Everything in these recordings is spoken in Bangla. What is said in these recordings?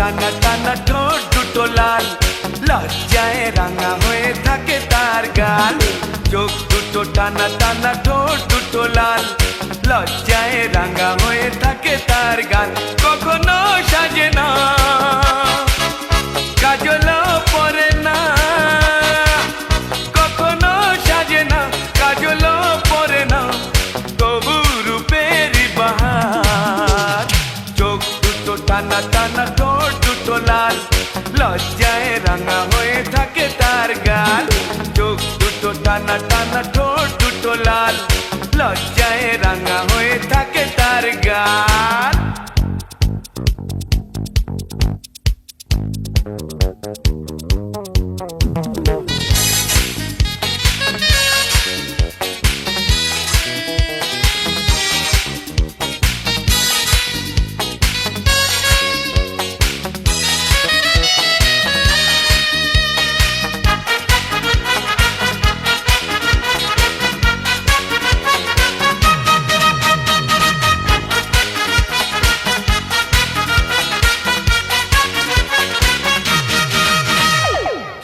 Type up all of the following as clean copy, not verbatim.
টানা টানা ঠোঁট দুটো লাল, লজ্জায় রাঙা হয়ে থাকে তার গাল। চোখ দুটো টানা টানা ঠোঁট দুটো লাল, লজ্জায় রাঙা হয়ে থাকে তার গাল। কখনো সাজে না, কাজলও পরে না, কখনো সাজে না, কাজলও পরে না, তবু রূপের বাহার। চোখ দুটো টানা টানা ঠোঁট দুটো লাল, লজ্জায় রাঙা হয়ে থাকে তার গাল। চোখ দুটো টানা টানা ঠোঁট দুটো লাল, লজ্জায় রাঙা হয়ে থাকে তার গাল।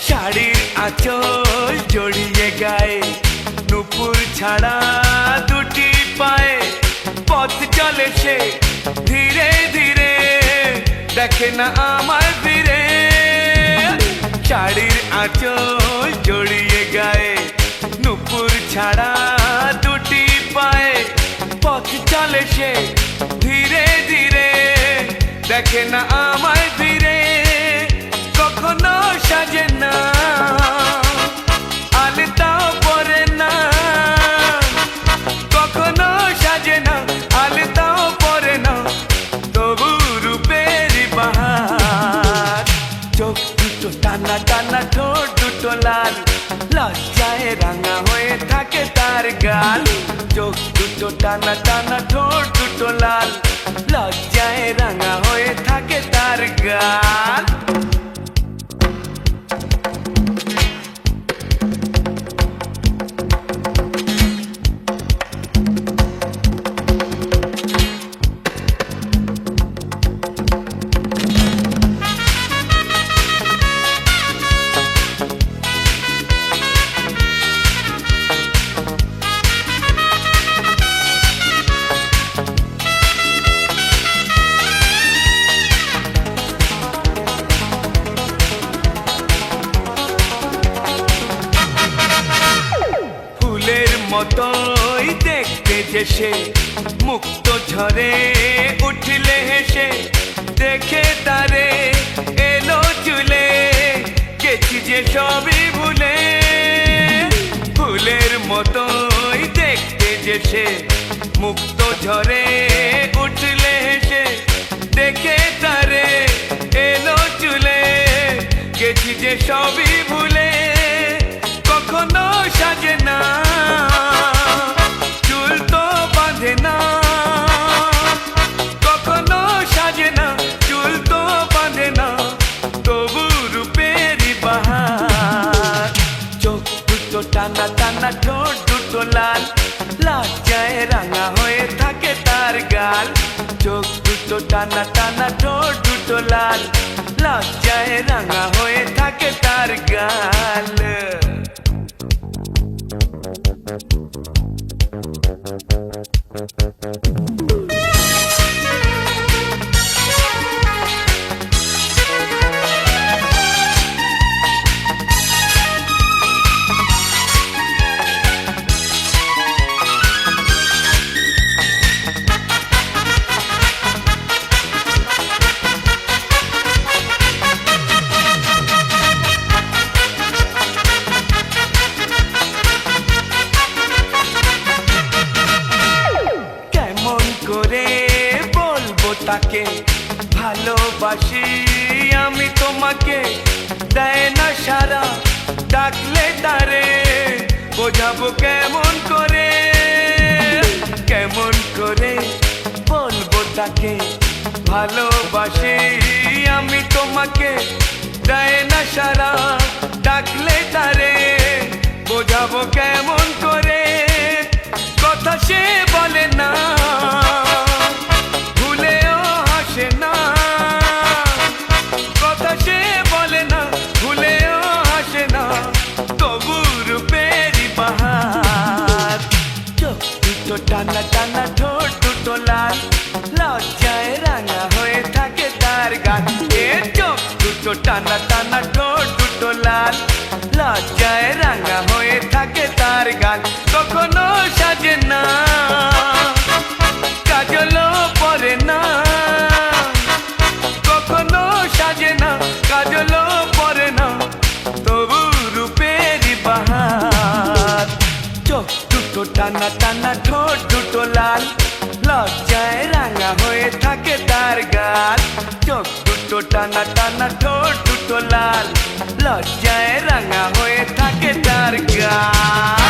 শাড়ির আঁচল জড়িয়ে গায়ে, নুপুর ছাড়া দুটি পায়ে, পথ চলে সে ধীরে ধীরে, দেখে না আমার ফিরে। শাড়ির আঁচল জড়িয়ে গায়ে, নুপুর ছাড়া দুটি পায়ে, পথ চলে সে ধীরে ধীরে, দেখে না আমায় ফিরে। কখনো সাজে না, আলতাও পরে না, কখনো সাজে না, আলতাও পরে না, তবু রূপের বাহার। চোখ দুটো টানা টানা ঠোঁট দুটো লাল, লজ্জায় রাঙা হয়ে থাকে তার গাল। চোখ দুটো টানা টানা ঠোঁট দুটো লাল, লজ্জায় রাঙা হয়ে থাকে তার গাল। মতোই দেখতে যে সে, মুক্ত ঝরে উঠলে হেসে, দেখে তারে এলো চুলে, গেছি যে সবই ভুলে। ফুলের মতোই দেখতে যে সে, মুক্ত ঝরে উঠলে হেসে, দেখে তারে এলো চুলে, গেছি যে সবই ভুলে। কখনো সাজে না, চুল তো বাঁধে না, কখনো সাজে না, চুল তো বাঁধে না, তবু রূপের বাহার। চোখ দুটো টানা টানা ঠোঁট দুটো লাল, লজ্জায় রাঙা হয়ে থাকে তার গাল। চোখ দুটো টানা টানা ঠোঁট দুটো লাল, লজ্জায় রাঙা হয়ে থাকে তার গাল। তাকে ভালোবাসি আমি তোমাকে, দেয় না সারা, ডাকলে তারে বোঝাবো কেমন করে, কেমন করে বলবো তাকে ভালোবাসি আমি তোমাকে, দেয় না সারা, ডাকলে তারে বোঝাবো কেমন করে। কথা সে বলে না, ভুলেও হাসে না, টানা টানা ঠোঁট দুটো লাল, লজ্জায় রাঙা হয়ে থাকে তার গাল। কখনো সাজে না, কাজলও পরে না, কখনো সাজে না, কাজলও পরে না, তবু রূপেরই বাহার। চোখ দুটো টানা টানা ঠোঁট দুটো লাল, লজ্জায় রাঙা হয়ে থাকে তার গাল। চোখ দুটো টানা টানা ঠোঁট দুটো লাল, লজ্জায় রাঙা হয়ে থাকে তার গাল।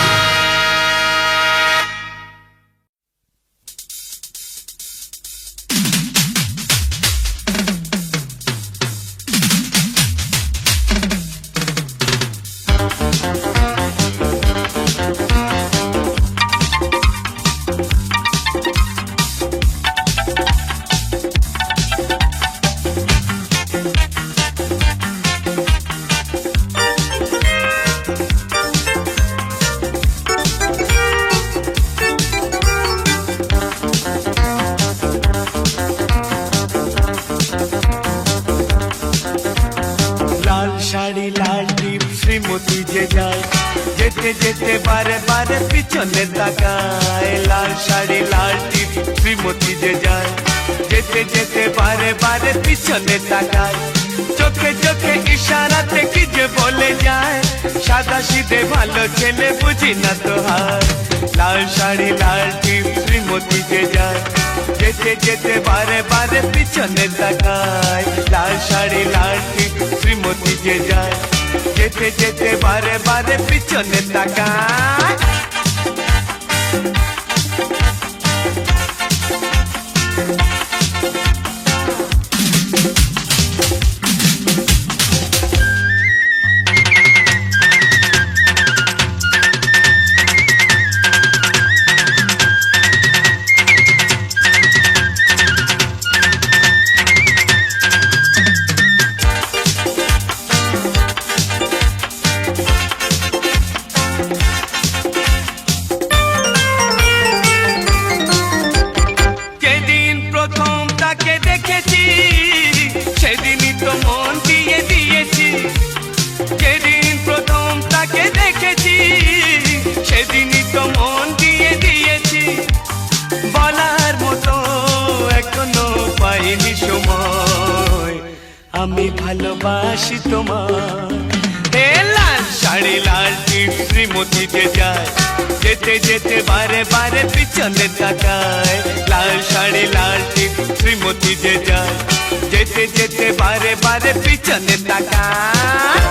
শাড়ি লাল টিপ শ্রীমতী যে যায়, যেতে যেতে বারে বারে পিছনে তাকায়। লাল শাড়ি লাল টিপ শ্রীমতী যে যায়, যেতে যেতে বারে বারে পিছনে তাকায়। চোখে চোখে ইশারাতে কি যে বলে যায়, সাদা সিধে ভালো ছেলে বুঝি না তো হার। লাল শাড়ি লাল টিপ শ্রীমতী যে যায়, যেতে যেতে বারে বারে পিছনে তাকায়। লাল শাড়ি লাল টিপ শ্রীমতী যে যায়, যেতে যেতে বারে বারে পিছনে তাকায়। সেদিনই তো মন দিয়ে দিয়েছি, যেদিন প্রথম তাকে দেখেছি, সেদিনই তো মন দিয়ে দিয়েছি। বলার মতো এখনো পাইনি সময়, আমি ভালোবাসি তোমার। হে লাল শাড়ি লাল টিপ শ্রীমতী যে যায়, যেতে যেতে বারে বারে পিছনে তাকায়। লাল শাড়ি লাল টিপ শ্রীমতী যে যায়, যেতে যেতে বারে বারে পিছনে তাকায়।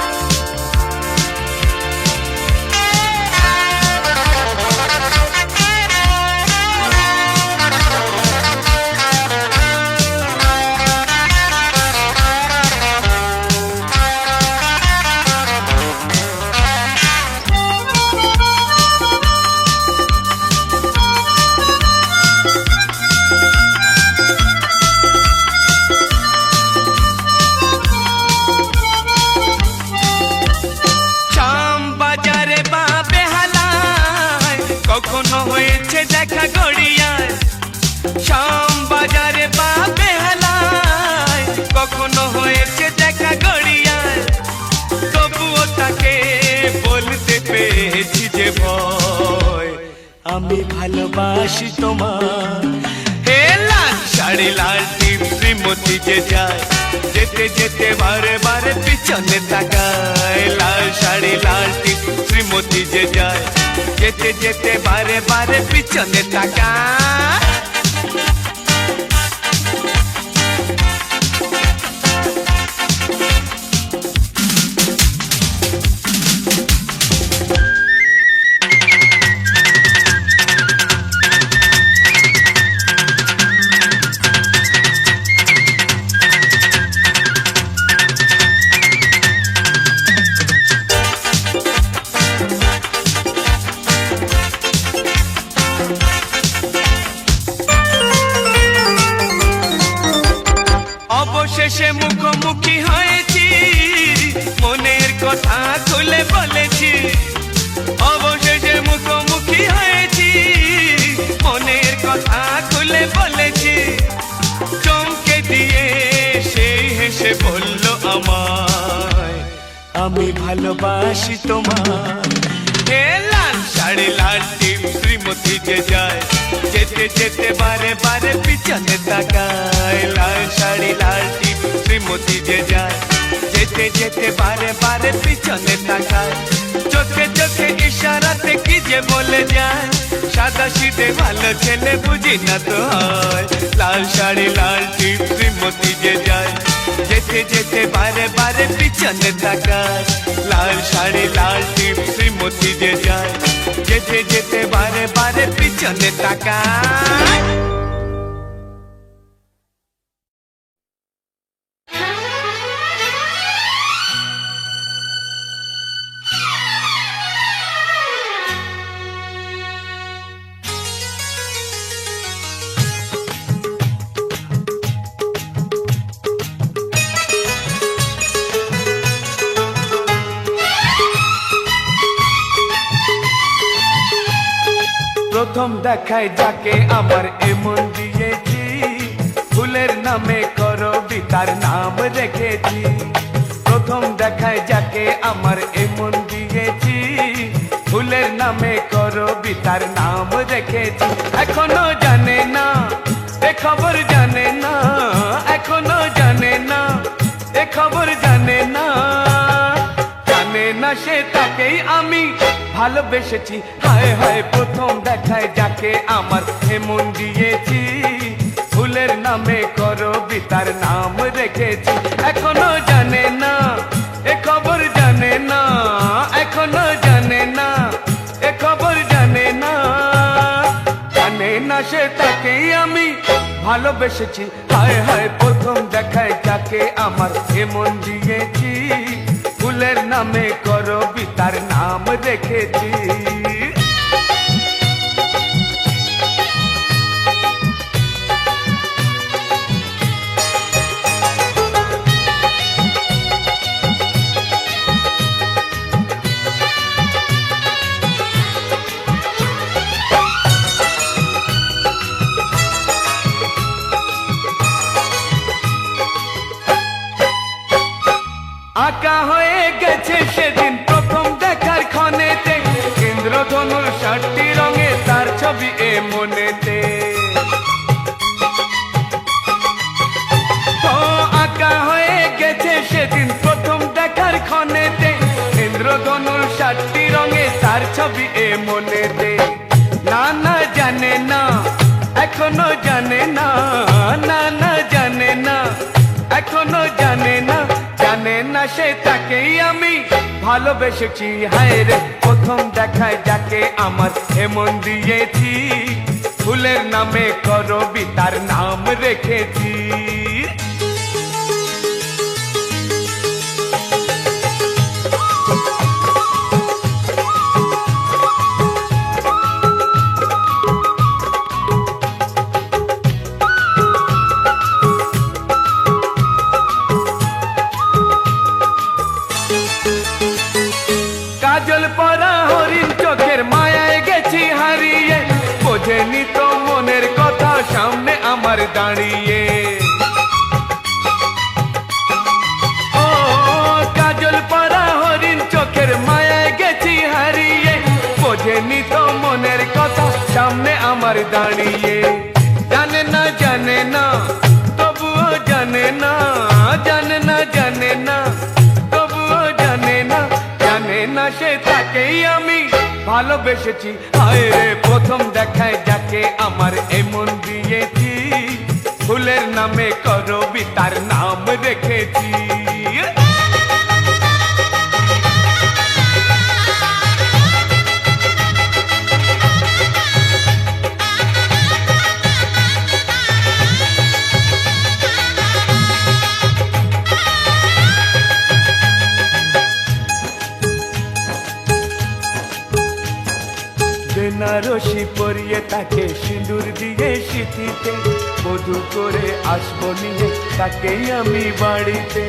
কখনো হয়েছে দেখা গড়িয়ায়, শাম বাজারে বা বেহালায়, কখনো হয়েছে দেখা গড়িয়ায়, তবুও তাকে বলতে পেরেছি যে ভয়, আমি ভালোবাসি তোমার। হে লাল শাড়ি লাল টিপ শ্রীমতী যে যায়, যেতে যেতে বারে বারে পিছনে তাকায়। লাল শাড়ি লাল টিপ শ্রীমতী যে যায়, যেতে যেতে বারে বারে পিছনে তাকায়। অবশেষে মুখোমুখি হয়েছি, মনের কথা খুলে বলেছি। অবশেষে মুখোমুখি হয়েছি, মনের কথা খুলে বলেছি। চমকে দিয়ে সেই হেসে বলল আমার, আমি ভালোবাসি তোমার। এ লাল শাড়ি লাল টিপ শ্রীমতী যে যায়, যেতে যেতে বারে বারে পিছনে তাকায়। লাল শাড়ি লাল টিপ শ্রীমতী যে যায়, যেতে যেতে বারে বারে পিছনে তাকায়। চোখে চোখে ইশারাতে কি যে বলে যায়, সাদা সিধে ভালো ছেলে বুঝি না তো হয়। লাল শাড়ি লাল টিপ শ্রীমতী যে যায়, যেতে যেতে বারে বারে পিছনে তাকায়। লাল শাড়ি লাল টিপ শ্রীমতী যে যায়, যেতে যেতে বারে বারে পিছনে তাকায়। প্রথম দেখায় যাকে আমার এমন দিয়েছি, ফুলের নামে করবি তার নাম রেখেছি। প্রথম দেখায় যাকে আমার এমন দিয়েছি, ফুলের নামে করবি তার নাম রেখেছি। এখনো জানে না এ খবর জানে না, এখনো জানে না এ খবর জানে না, জানে না সে তাকেই আমি ভালোবেসেছি। হায় হায় প্রথম দেখায় যাকে আমার এমন দিয়েছি, ফুলের নামে করবি তার নাম রেখেছি। এখনো জানে না এ খবর জানে না, এখনো জানে না এ খবর জানে না, জানে না সে তাকেই আমি ভালোবেসেছি। হায় হায় প্রথম দেখায় যাকে আমার এমন দিয়েছি, ফুলের নামে করবি তার নাম রেখেছি। আঁকা হয়ে গেছে সেদিন প্রথম দেখার ক্ষণেতে, ইন্দ্রধনুর ৬০টি রঙে তার ছবি এ মনেতে। ও আঁকা হয়ে গেছে সেদিন প্রথম দেখার ক্ষণেতে, ইন্দ্রধনুর ৬০টি রঙে তার ছবি এ মনেতে। না না জানে না এখনো জানে না, না না জানে না এখনো জানে না, জানে না সে তাকেই আমি ভালোবেসেছি। হায় রে প্রথম দেখায় যাকে আমার এমন দিয়েছি, ফুলের নামে করবি তার নাম রেখেছি। কাজল পরা হরিণ চোখের মায়ায় গেছি হারিয়ে, বোঝেনি তো মনের কথা সামনে আমার দাঁড়িয়ে। ও কাজল পরা হরিণ চোখের মায়ায় গেছি হারিয়ে, বোঝেনি তো মনের কথা সামনে আমার দাঁড়িয়ে। জানে না জানে না তবুও জানে না, জানে না জানে না তবুও জানে না, জানে না সে তাকেই আমি ভালোবেসেছি। হায় রে প্রথম দেখায় যাকে আমার এমন দিয়েছি, ফুলের নামে করবি তার নাম রেখেছি। বেনারসি পরিয়ে তাকে সিঁদুর দিয়ে সিঁথিতে, বধূ করে আসবো নিয়ে তাকেই আমি বাড়িতে।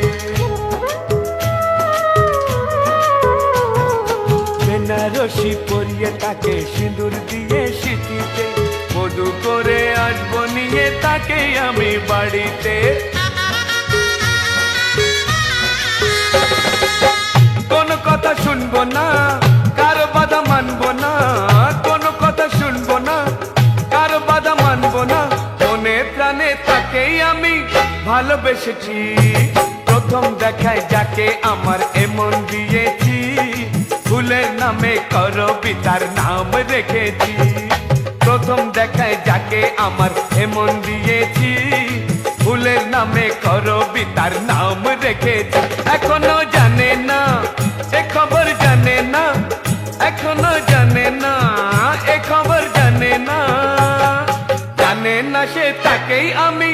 বেনারসি পরিয়ে তাকে সিঁদুর দিয়ে সিঁথিতে, বধূ করে আসবো নিয়ে তাকেই আমি বাড়িতে। মানবো না, কারো বাধা মানবো না, কোনো কথা শুনবো না, কারো বাধা মানবো না। মনে প্রাণে তাকেই আমি ভালোবেসেছি, প্রথম দেখায় যাকে আমার এমন দিয়েছি, ফুলের নামে কবিতার নাম রেখেছি। প্রথম দেখায় যাকে আমার এমন দিয়েছি, ফুলের নামে কবিতার নাম রেখেছি। এখনো জানে না এ খবর, জানে না এখনো জানে না এ খবর, জানে না, জানে না সে তাকেই আমি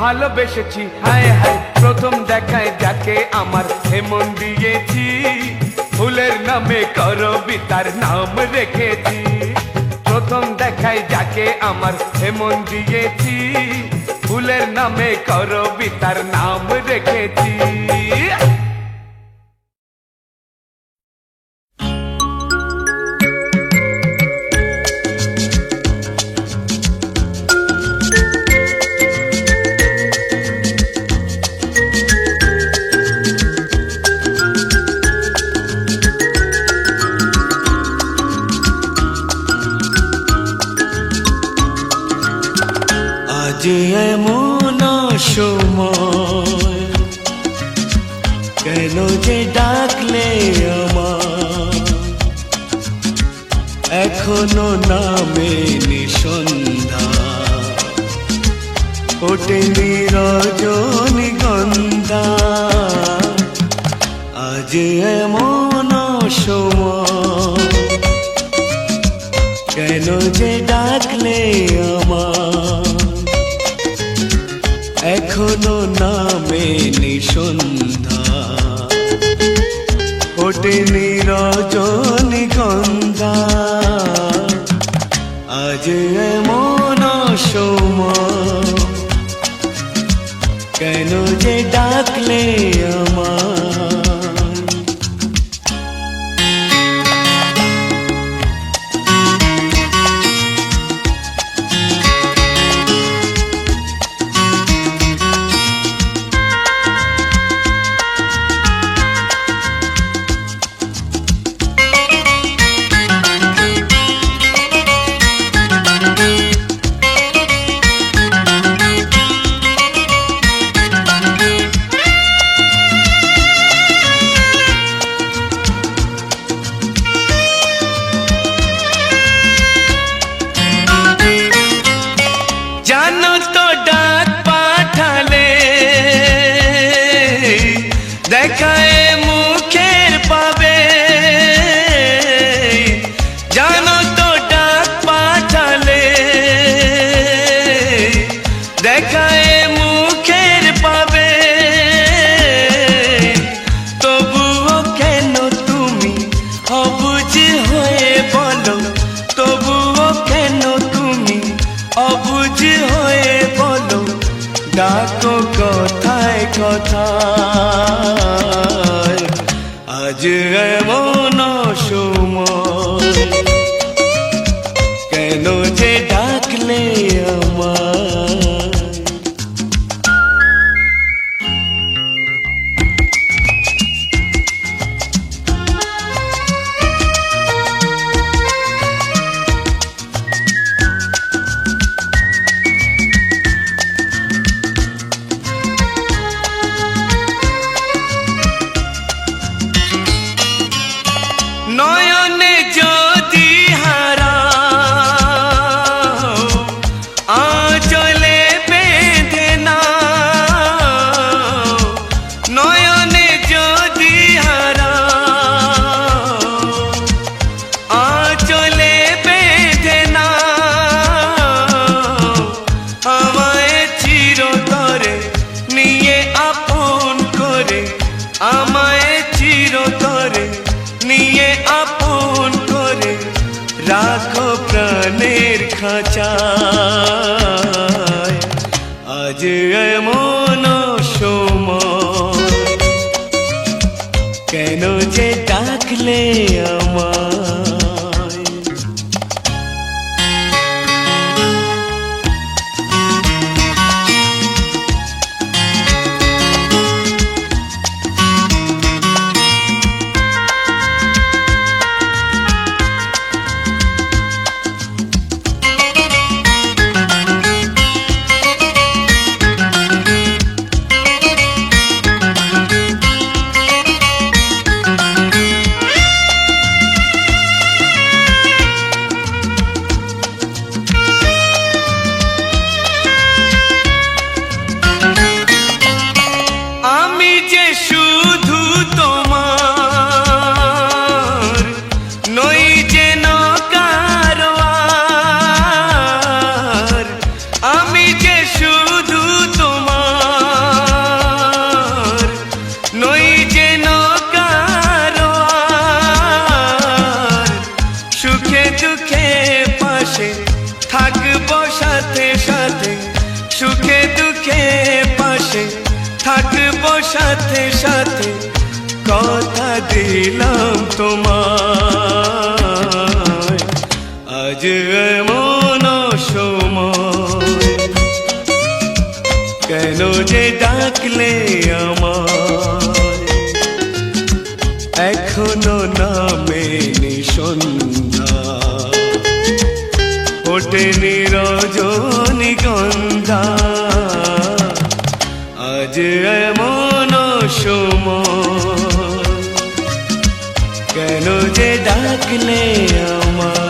ভালোবেসেছি। হায় হায়, প্রথম দেখায় যাকে আমার এমন দিয়েছি, ফুলের নামে কবিতার নাম রেখেছি। প্রথম দেখায় যাকে আমার এমন দিয়েছি, ফুলের নামে কবিতার নাম রেখেছি। আজ এমন সময়, কেন যে ডাকলে আমার, এখনো নামেনি সন্ধ্যা, ওঠেনি রজনীগন্ধা। আজ এমন সময়, কেন যে ডাকলে আমার, এখনো নামেনি সন্ধ্যা, ওঠেনি রজনীগন্ধা। আজ এমন সময়, কেন যে ডাকলে আমার। দেখায় মুখের পাবে, জানো তো ডাক পাঠালে, দেখায় মুখের পাবে। তবুও কেন তুমি অবুঝ হয়ে বলো, তবুও কেন তুমি অবুঝ হয়ে বলো, ডাকো কথায় কথায়। আজ এমন সময়, কেন যে ডাকলে আমায়। নয়নে যদি হারাও, আঁচলে বেঁধে নাও। নয়নে যদি হারাও, আঁচলে বেঁধে নাও। আমায় চিরতরে নিয়ে আপন করে, আমায় চিরতরে নিয়ে আপন করে, রাখো প্রাণের খাঁচায়। আজ এমন সময়, কেন যে ডাকলে আমায়। সাথে সাথে কথা দিলাম তোমায়, আজ এমন সময় কেন যে ডাকলে আমায়, এখনো নামেনি সন্ধ্যা, ওঠেনি রজনীগন্ধা, আজ এমন সময় কেন যে ডাকলে আমায়।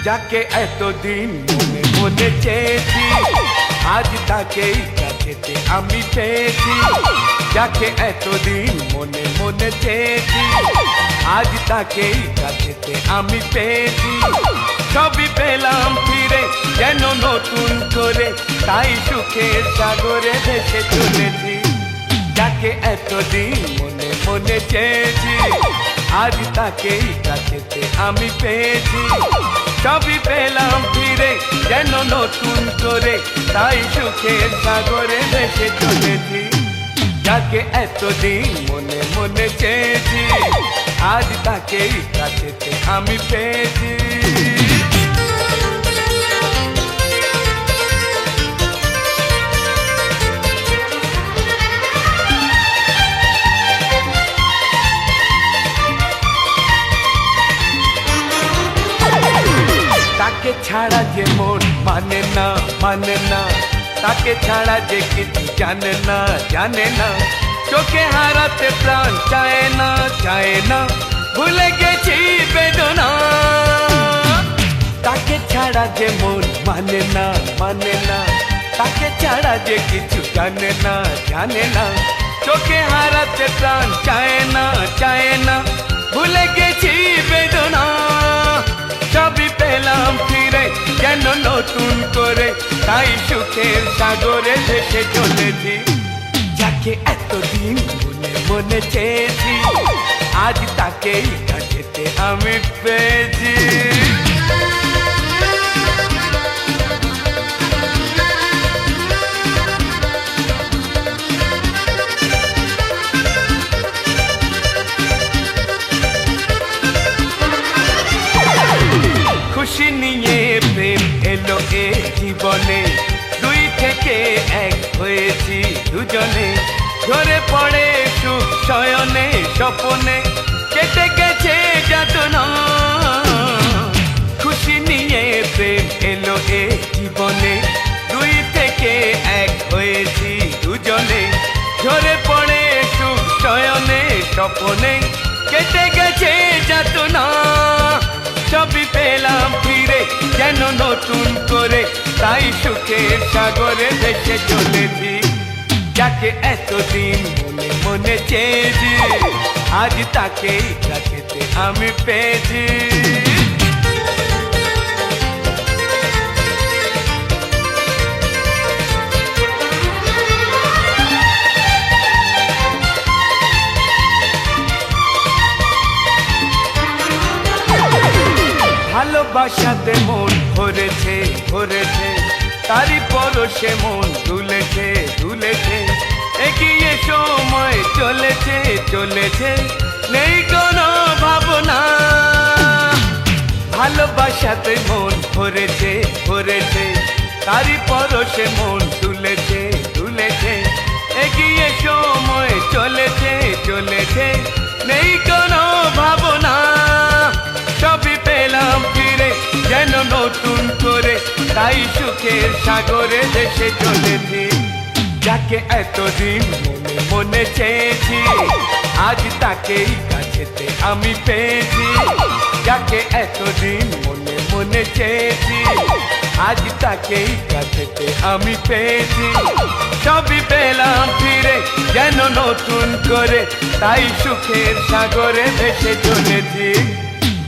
যাকে এতদিন মনে মনে চেয়েছি, আজ তাকেই কাছেতে আমি পেয়েছি। যাকে এতদিন মনে মনে চেয়েছি, আজ তাকেই কাছেতে আমি পেয়েছি। সবই পেলাম ফিরে যেন নতুন করে, তাই সুখের সাগরে ভেসে চলেছি। যাকে এতদিন মনে মনে চেয়েছি, আজ তাকেই কাছেতে আমি পেয়েছি। সবই পেলাম ফিরে যেন নতুন করে, তাই সুখের সাগরে ভেসে চলেছি। যাকে এতদিন মনে মনে চেয়েছি, আজ তাকেই কাছেতে আমি পেয়েছি। তাকে ছাড়া যে মন মানে না মানে না, তাকে ছাড়া যে কিছু জানে না জানে না। চোখে হারাতে প্রাণ চায় না চায় না, ভুলে গেছি বেদনা। তাকে ছাড়া যে মন মানে না মানে না, তাকে ছাড়া যে কিছু জানে না জানে না। চোখে হারাতে প্রাণ চায় না চায় না, ভুলে গেছি বেদনা। সবই পেলাম ফিরে যেন নতুন করে, তাই সুখের সাগরে ভেসে চলেছি। যাকে এতদিন মনে মনে চেয়েছি, আজ তাকেই কাছেতে আমি পেয়েছি। খুশি নিয়ে প্রেম এলো এ জীবনে, দুই থেকে এক হয়েছি দুজনে। ঝরে পড়ে সুখ শয়নে স্বপনে, কেটে গেছে যাতনা। খুশি নিয়ে প্রেম এলো এ জীবনে, দুই থেকে এক হয়েছি দুজনে। ঝরে পড়ে সুখ শয়নে স্বপনে, কেটে গেছে যাতনা। সবই পেলাম ফিরে যেন নতুন করে, তাই সুখের সাগরে ভেসে চলেছি। যাকে এতদিন মনে মনে চেয়েছি, আজ তাকেই কাছেতে আমি পেয়েছি। ভালোবাসাতে মন ভরেছে ভরেছে, তারই পরশে মন দুলেছে দুলেছে। এগিয়ে সময় চলেছে চলেছে, নেই কোনো ভাবনা। ভালোবাসাতে মন ভরেছে ভরেছে, তারই পরশে মন দুলেছে দুলেছে। এগিয়ে সময় চলেছে চলেছে, নেই কোনো ভাবনা। সবই পেলাম ফিরে যেন নতুন করে, তাই সুখের সাগরে ভেসে চলেছি। যাকে এতদিন মনে মনে চেয়েছি, আজ তাকেই কাছেতে আমি পেয়েছি। যাকে এতদিন মনে মনে চেয়েছি, আজ তাকেই কাছেতে আমি পেয়েছি, সবই পেলাম ফিরে যেন নতুন করে, তাই সুখের সাগরে ভেসে চলেছি।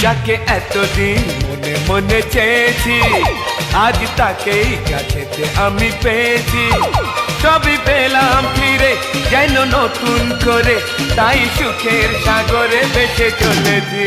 যাকে এতদিন মনে মনে চেয়েছি, আজ তাকেই কাছেতে আমি পেয়েছি, সবই পেলাম ফিরে যেন নতুন করে, তাই সুখের সাগরে ভেসে চলেছি।